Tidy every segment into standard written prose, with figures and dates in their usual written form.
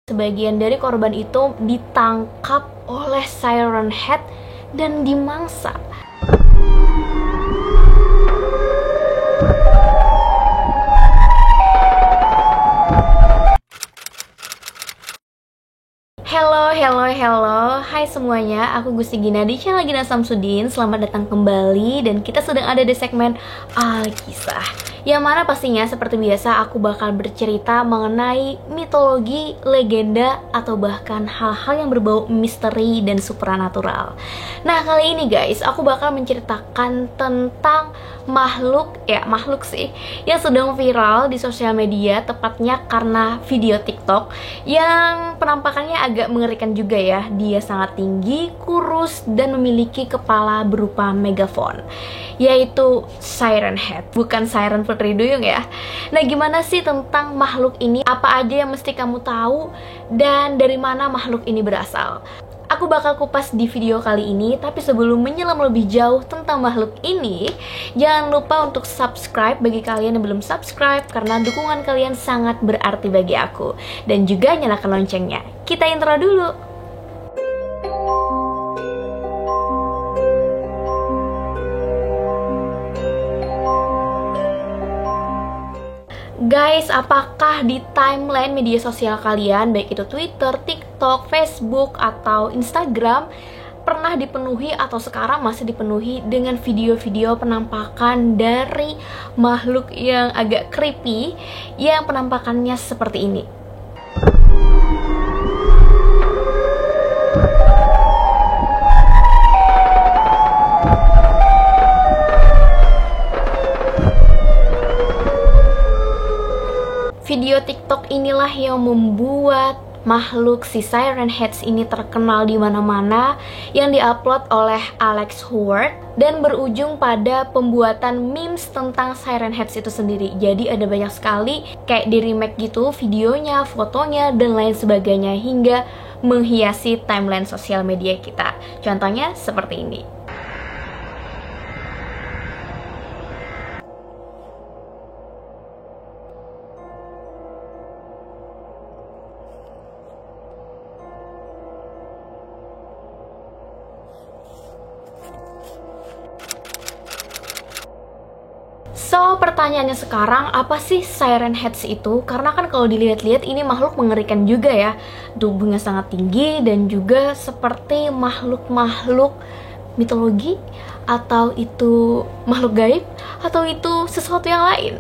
Sebagian dari korban itu ditangkap oleh Siren Head dan dimangsa. Halo, hai semuanya, aku Gusti Gina di channel Gina Samsudin. Selamat datang kembali dan kita sedang ada di segmen Alkisah, yang mana pastinya seperti biasa aku bakal bercerita mengenai mitologi, legenda, atau bahkan hal-hal yang berbau misteri dan supranatural. Nah, kali ini guys, aku bakal menceritakan tentang makhluk sih yang sedang viral di sosial media, tepatnya karena video TikTok yang penampakannya agak mengerikan juga ya. Dia sangat tinggi, kurus, dan memiliki kepala berupa megafon, yaitu Siren Head, bukan Siren Putri Duyung ya. Nah, gimana sih tentang makhluk ini? Apa aja yang mesti kamu tahu? Dan dari mana makhluk ini berasal? Aku bakal kupas di video kali ini, tapi sebelum menyelam lebih jauh tentang makhluk ini, jangan lupa untuk subscribe bagi kalian yang belum subscribe, karena dukungan kalian sangat berarti bagi aku. Dan juga nyalakan loncengnya. Kita intro dulu. Guys, apakah di timeline media sosial kalian, baik itu Twitter, TikTok, Facebook, atau Instagram, pernah dipenuhi atau sekarang masih dipenuhi dengan video-video penampakan dari makhluk yang agak creepy, yang penampakannya seperti ini? Video TikTok inilah yang membuat makhluk si Siren Heads ini terkenal di mana-mana, yang diupload oleh Alex Howard dan berujung pada pembuatan memes tentang Siren Heads itu sendiri. Jadi ada banyak sekali kayak di remake gitu videonya, fotonya, dan lain sebagainya, hingga menghiasi timeline sosial media kita. Contohnya seperti ini. So, pertanyaannya sekarang, apa sih Siren Heads itu? Karena kan kalau dilihat-lihat ini makhluk mengerikan juga ya. Tubuhnya sangat tinggi dan juga seperti makhluk-makhluk mitologi, atau itu makhluk gaib, atau itu sesuatu yang lain.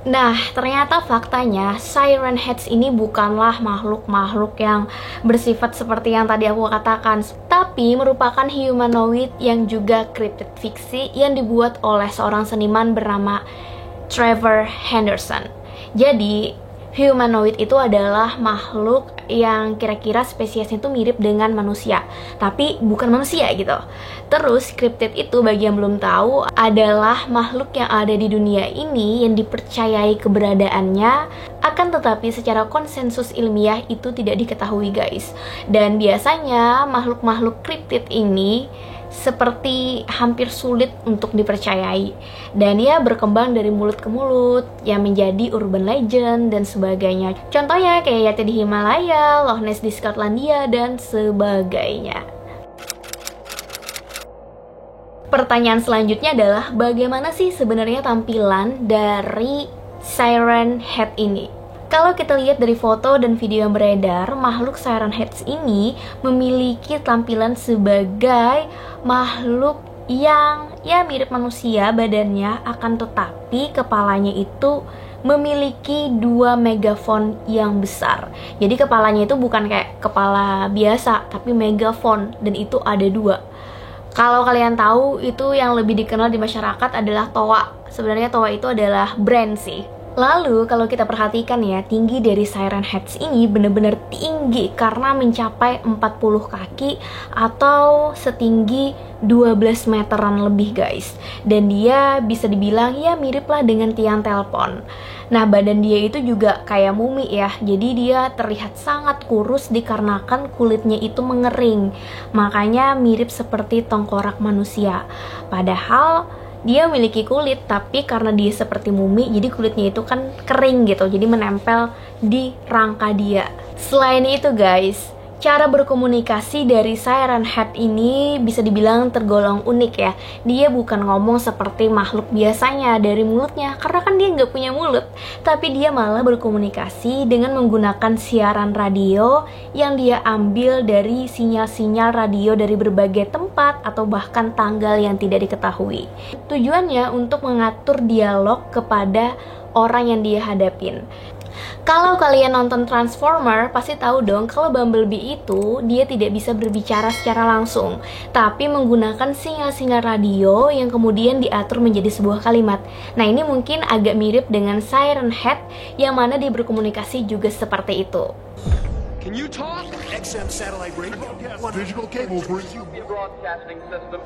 Nah, ternyata faktanya Siren Heads ini bukanlah makhluk-makhluk yang bersifat seperti yang tadi aku katakan, tapi merupakan humanoid yang juga cryptid fiksi yang dibuat oleh seorang seniman bernama Trevor Henderson. Jadi, humanoid itu adalah makhluk yang kira-kira spesiesnya itu mirip dengan manusia, tapi bukan manusia gitu. Terus, cryptid itu bagi yang belum tahu adalah makhluk yang ada di dunia ini yang dipercayai keberadaannya, akan tetapi secara konsensus ilmiah itu tidak diketahui guys. Dan biasanya makhluk-makhluk cryptid ini seperti hampir sulit untuk dipercayai, dan ia berkembang dari mulut ke mulut yang menjadi urban legend dan sebagainya. Contohnya kayak Yati di Himalaya, Loch Ness di Skotlandia, dan sebagainya. Pertanyaan selanjutnya adalah, bagaimana sih sebenarnya tampilan dari Siren Head ini? Kalau kita lihat dari foto dan video yang beredar, makhluk Siren Heads ini memiliki tampilan sebagai makhluk yang ya mirip manusia badannya, akan tetapi kepalanya itu memiliki 2 megafon yang besar. Jadi kepalanya itu bukan kayak kepala biasa, tapi megafon, dan itu ada 2. Kalau kalian tahu, itu yang lebih dikenal di masyarakat adalah toa. Sebenarnya toa itu adalah brand sih. Lalu kalau kita perhatikan ya, tinggi dari Siren Heads ini benar-benar tinggi karena mencapai 40 kaki atau setinggi 12 meteran lebih guys. Dan dia bisa dibilang ya mirip lah dengan tiang telepon. Nah, badan dia itu juga kayak mumi ya. Jadi dia terlihat sangat kurus dikarenakan kulitnya itu mengering. Makanya mirip seperti tengkorak manusia. Padahal dia memiliki kulit, tapi karena dia seperti mumi, jadi kulitnya itu kan kering gitu, jadi menempel di rangka dia. Selain itu guys, cara berkomunikasi dari Siren Head ini bisa dibilang tergolong unik ya. Dia bukan ngomong seperti makhluk biasanya dari mulutnya, karena kan dia nggak punya mulut. Tapi dia malah berkomunikasi dengan menggunakan siaran radio yang dia ambil dari sinyal-sinyal radio dari berbagai tempat atau bahkan tanggal yang tidak diketahui. Tujuannya untuk mengatur dialog kepada orang yang dia hadapin. Kalau kalian nonton Transformer, pasti tahu dong kalau Bumblebee itu dia tidak bisa berbicara secara langsung, tapi menggunakan sinyal-sinyal radio yang kemudian diatur menjadi sebuah kalimat. Nah, ini mungkin agak mirip dengan Siren Head yang mana dia berkomunikasi juga seperti itu. Can you talk? XM satellite radio. Yes, digital cable for you. Broadcasting system.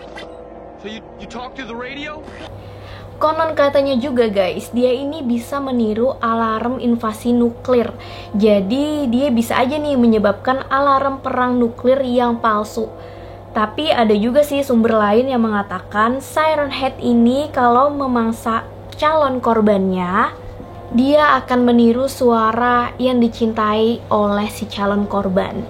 So you talk to the radio? Konon katanya juga guys, dia ini bisa meniru alarm invasi nuklir. Jadi dia bisa aja nih menyebabkan alarm perang nuklir yang palsu. Tapi ada juga sih sumber lain yang mengatakan Siren Head ini kalau memangsa calon korbannya, dia akan meniru suara yang dicintai oleh si calon korban.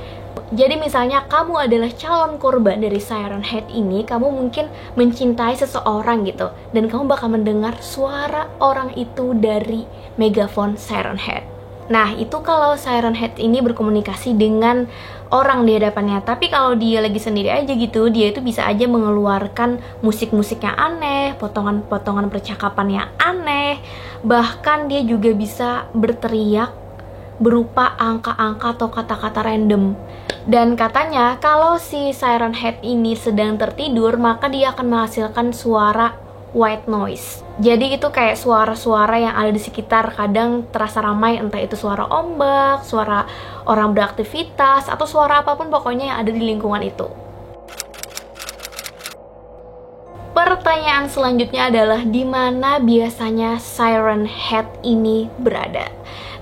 Jadi misalnya kamu adalah calon korban dari Siren Head ini, kamu mungkin mencintai seseorang gitu, dan kamu bakal mendengar suara orang itu dari megafon Siren Head. Nah, itu kalau Siren Head ini berkomunikasi dengan orang di hadapannya. Tapi kalau dia lagi sendiri aja gitu, dia itu bisa aja mengeluarkan musik-musik yang aneh, potongan-potongan percakapan yang aneh. Bahkan dia juga bisa berteriak berupa angka-angka atau kata-kata random. Dan katanya kalau si Siren Head ini sedang tertidur, maka dia akan menghasilkan suara white noise. Jadi itu kayak suara-suara yang ada di sekitar, kadang terasa ramai, entah itu suara ombak, suara orang beraktivitas, atau suara apapun pokoknya yang ada di lingkungan itu. Pertanyaan selanjutnya adalah di mana biasanya Siren Head ini berada?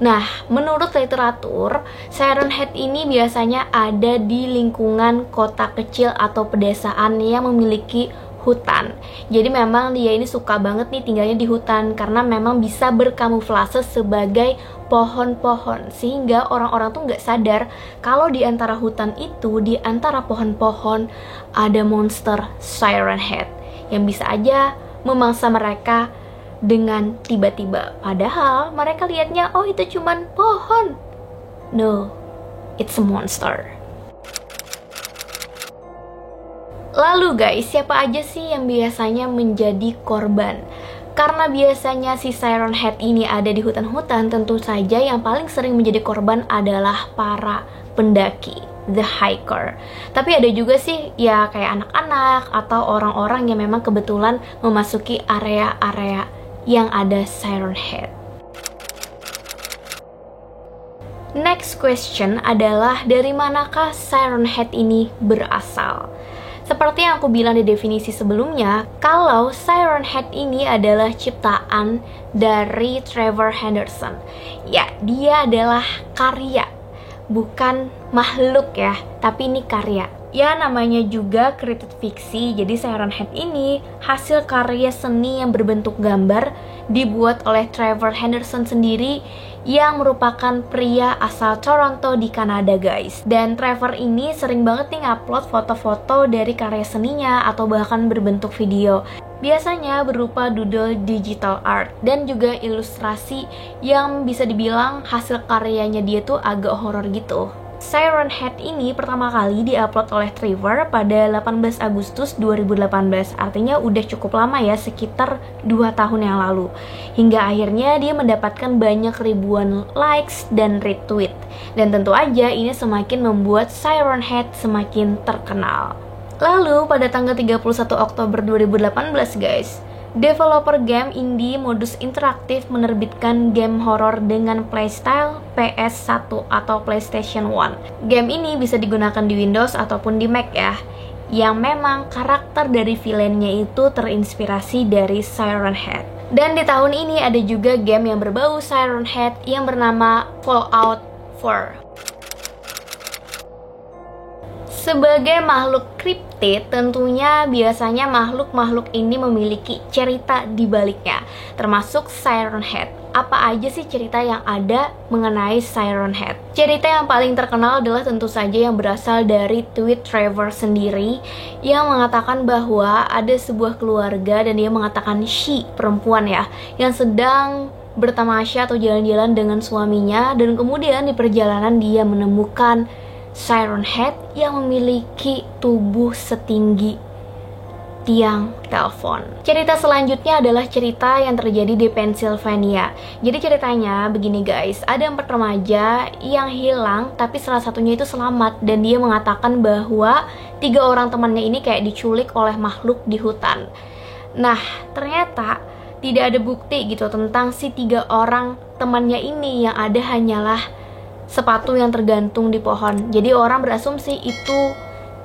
Nah, menurut literatur, Siren Head ini biasanya ada di lingkungan kota kecil atau pedesaan yang memiliki hutan. Jadi memang dia ini suka banget nih tinggalnya di hutan karena memang bisa berkamuflase sebagai pohon-pohon, sehingga orang-orang tuh nggak sadar kalau di antara hutan itu, di antara pohon-pohon ada monster Siren Head yang bisa aja memangsa mereka dengan tiba-tiba. Padahal mereka lihatnya, oh itu cuman pohon. No, it's a monster. Lalu guys, siapa aja sih yang biasanya menjadi korban? Karena biasanya si Siren Head ini ada di hutan-hutan, tentu saja yang paling sering menjadi korban adalah para pendaki, the hiker. Tapi ada juga sih ya kayak anak-anak atau orang-orang yang memang kebetulan memasuki area-area yang ada Siren Head. Next question adalah dari manakah Siren Head ini berasal? Seperti yang aku bilang di definisi sebelumnya, kalau Siren Head ini adalah ciptaan dari Trevor Henderson. Ya, dia adalah karya, bukan makhluk ya, tapi ini karya. Ya, namanya juga created fiksi, jadi Siren Head ini hasil karya seni yang berbentuk gambar dibuat oleh Trevor Henderson sendiri yang merupakan pria asal Toronto di Kanada guys. Dan Trevor ini sering banget nih ngupload foto-foto dari karya seninya atau bahkan berbentuk video. Biasanya berupa doodle digital art dan juga ilustrasi yang bisa dibilang hasil karyanya dia tuh agak horor gitu. Siren Head ini pertama kali diupload oleh Trevor pada 18 Agustus 2018. Artinya udah cukup lama ya, sekitar 2 tahun yang lalu. Hingga akhirnya dia mendapatkan banyak ribuan likes dan retweet. Dan tentu aja ini semakin membuat Siren Head semakin terkenal. Lalu pada tanggal 31 Oktober 2018 guys, developer game indie modus interaktif menerbitkan game horor dengan playstyle PS1 atau PlayStation 1. Game ini bisa digunakan di Windows ataupun di Mac ya, yang memang karakter dari villainnya itu terinspirasi dari Siren Head. Dan di tahun ini ada juga game yang berbau Siren Head yang bernama Fallout 4. Sebagai makhluk kriptid, tentunya biasanya makhluk-makhluk ini memiliki cerita di baliknya, termasuk Siren Head. apa aja sih cerita yang ada mengenai Siren Head? Cerita yang paling terkenal adalah tentu saja yang berasal dari tweet Trevor sendiri yang mengatakan bahwa ada sebuah keluarga dan dia mengatakan she, perempuan ya, yang sedang bertamasya atau jalan-jalan dengan suaminya, dan kemudian di perjalanan dia menemukan Siren Head yang memiliki tubuh setinggi tiang telepon. Cerita selanjutnya adalah cerita yang terjadi di Pennsylvania. Jadi ceritanya begini guys, ada 4 remaja yang hilang tapi salah satunya itu selamat, dan dia mengatakan bahwa 3 orang temannya ini kayak diculik oleh makhluk di hutan. Nah, ternyata tidak ada bukti gitu tentang si 3 orang temannya ini, yang ada hanyalah sepatu yang tergantung di pohon. Jadi orang berasumsi itu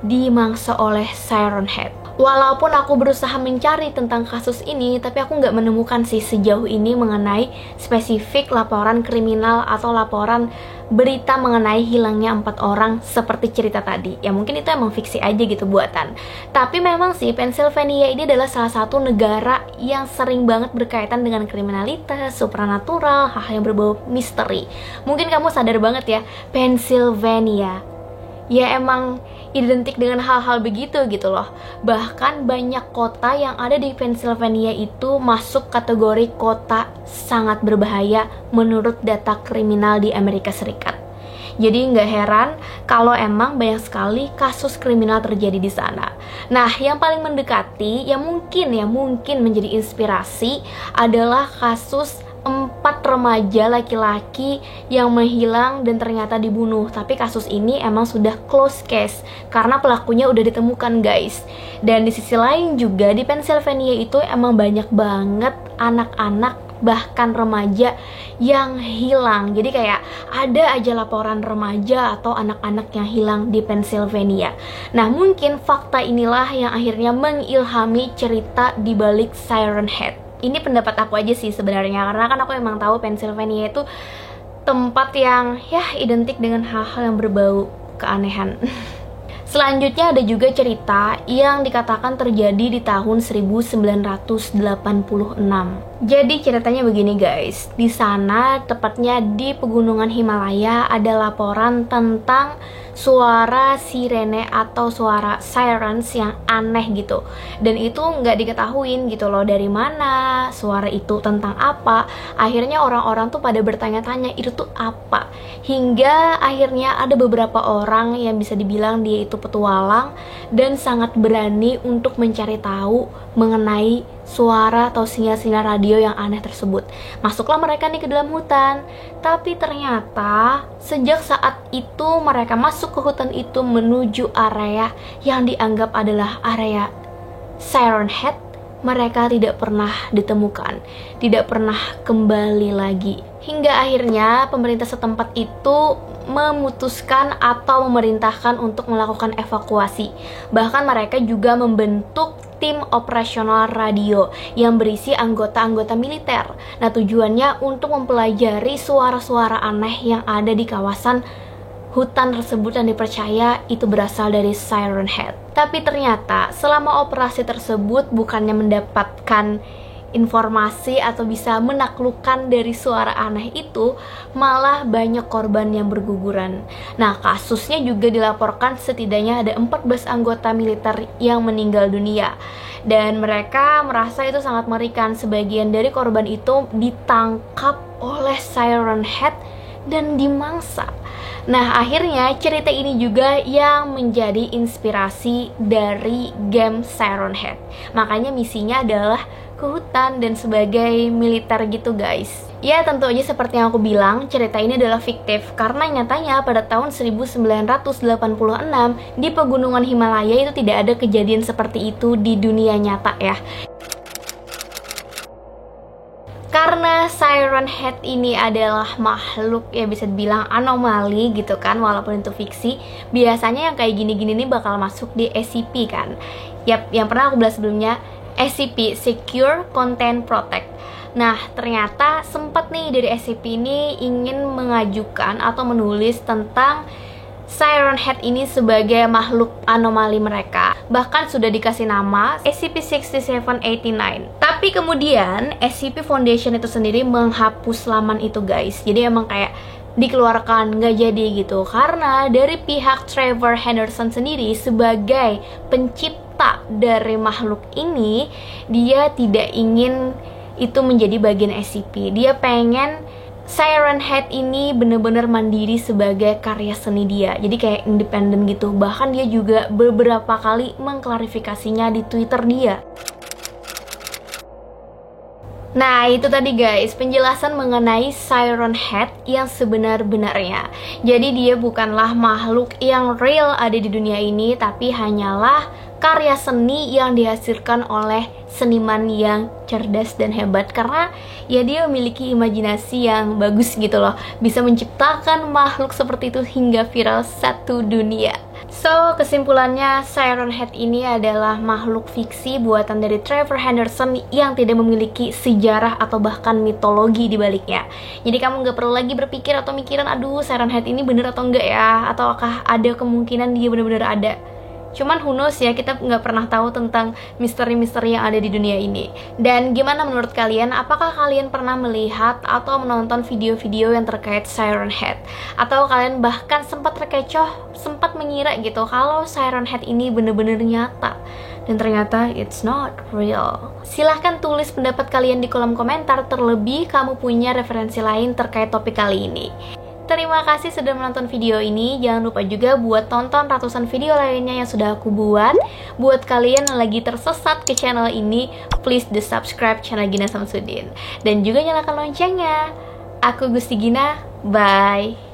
dimangsa oleh Siren Head. Walaupun aku berusaha mencari tentang kasus ini, tapi aku nggak menemukan sih sejauh ini mengenai spesifik laporan kriminal atau laporan berita mengenai hilangnya 4 orang seperti cerita tadi. Ya mungkin itu emang fiksi aja gitu buatan. Tapi memang sih Pennsylvania ini adalah salah satu negara yang sering banget berkaitan dengan kriminalitas, supranatural, hal-hal yang berbau misteri. Mungkin kamu sadar banget ya, Pennsylvania ya emang identik dengan hal-hal begitu gitu loh. Bahkan banyak kota yang ada di Pennsylvania itu masuk kategori kota sangat berbahaya menurut data kriminal di Amerika Serikat. Jadi nggak heran kalau emang banyak sekali kasus kriminal terjadi di sana. Nah, yang paling mendekati yang mungkin menjadi inspirasi adalah kasus 4 remaja laki-laki yang menghilang dan ternyata dibunuh. Tapi kasus ini emang sudah close case karena pelakunya udah ditemukan guys. Dan di sisi lain juga di Pennsylvania itu emang banyak banget anak-anak bahkan remaja yang hilang. Jadi kayak ada aja laporan remaja atau anak-anak yang hilang di Pennsylvania. Nah, mungkin fakta inilah yang akhirnya mengilhami cerita di balik Siren Head. Ini pendapat aku aja sih sebenarnya, karena kan aku emang tahu Pennsylvania itu tempat yang ya identik dengan hal-hal yang berbau keanehan. Selanjutnya ada juga cerita yang dikatakan terjadi di tahun 1986. Jadi ceritanya begini guys, di sana tepatnya di pegunungan Himalaya ada laporan tentang suara sirene atau suara sirens yang aneh gitu, dan itu nggak diketahuin gitu loh dari mana suara itu, tentang apa. Akhirnya orang-orang tuh pada bertanya-tanya itu tuh apa, hingga akhirnya ada beberapa orang yang bisa dibilang dia itu petualang dan sangat berani untuk mencari tahu mengenai suara atau sinyal-sinyal radio yang aneh tersebut. Masuklah mereka nih ke dalam hutan, tapi ternyata sejak saat itu mereka masuk ke hutan itu menuju area yang dianggap adalah area Siren Head, mereka tidak pernah ditemukan, tidak pernah kembali lagi. Hingga akhirnya pemerintah setempat itu memutuskan atau memerintahkan untuk melakukan evakuasi. Bahkan mereka juga membentuk tim operasional radio yang berisi anggota-anggota militer. Nah, tujuannya untuk mempelajari suara-suara aneh yang ada di kawasan hutan tersebut dan dipercaya itu berasal dari Siren Head. Tapi ternyata selama operasi tersebut bukannya mendapatkan informasi atau bisa menaklukkan dari suara aneh itu, malah banyak korban yang berguguran. Nah, kasusnya juga dilaporkan setidaknya ada 14 anggota militer yang meninggal dunia, dan mereka merasa itu sangat mengerikan. Sebagian dari korban itu ditangkap oleh Siren Head dan dimangsa. Nah, akhirnya cerita ini juga yang menjadi inspirasi dari game Siren Head. Makanya misinya adalah ke hutan dan sebagai militer gitu guys. Ya, tentu aja seperti yang aku bilang, cerita ini adalah fiktif karena nyatanya pada tahun 1986 di pegunungan Himalaya itu tidak ada kejadian seperti itu di dunia nyata ya. Karena Siren Head ini adalah makhluk ya bisa dibilang anomali gitu kan, walaupun itu fiksi, biasanya yang kayak gini-gini nih bakal masuk di SCP kan. Yap, yang pernah aku bahas sebelumnya, SCP, Secure Content Protect. Nah, ternyata sempat nih dari SCP ini ingin mengajukan atau menulis tentang Siren Head ini sebagai makhluk anomali mereka. Bahkan sudah dikasih nama SCP-6789. Tapi Tapi kemudian SCP Foundation itu sendiri menghapus laman itu guys. Jadi emang kayak dikeluarkan, nggak jadi gitu. Karena dari pihak Trevor Henderson sendiri sebagai pencipta dari makhluk ini, dia tidak ingin itu menjadi bagian SCP. Dia pengen Siren Head ini bener-bener mandiri sebagai karya seni dia. Jadi kayak independen gitu. Bahkan dia juga beberapa kali mengklarifikasinya di Twitter dia. Nah, itu tadi guys, penjelasan mengenai Siren Head yang sebenar-benarnya. Jadi dia bukanlah makhluk yang real ada di dunia ini, tapi hanyalah karya seni yang dihasilkan oleh seniman yang cerdas dan hebat. Karena ya dia memiliki imajinasi yang bagus gitu loh, bisa menciptakan makhluk seperti itu hingga viral satu dunia. So, kesimpulannya Siren Head ini adalah makhluk fiksi buatan dari Trevor Henderson yang tidak memiliki sejarah atau bahkan mitologi di baliknya. Jadi kamu nggak perlu lagi berpikir atau mikirin, aduh Siren Head ini bener atau enggak ya, ataukah ada kemungkinan dia bener-bener ada. Cuman who knows ya, kita nggak pernah tahu tentang misteri-misteri yang ada di dunia ini. Dan gimana menurut kalian? Apakah kalian pernah melihat atau menonton video-video yang terkait Siren Head? Atau kalian bahkan sempat terkecoh, sempat mengira gitu kalau Siren Head ini bener-bener nyata dan ternyata it's not real? Silahkan tulis pendapat kalian di kolom komentar, terlebih kamu punya referensi lain terkait topik kali ini. Terima kasih sudah menonton video ini. Jangan lupa juga buat tonton ratusan video lainnya yang sudah aku buat. Buat kalian yang lagi tersesat ke channel ini, please di subscribe channel Gina Samsudin. Dan juga nyalakan loncengnya. Aku Gusti Gina, bye.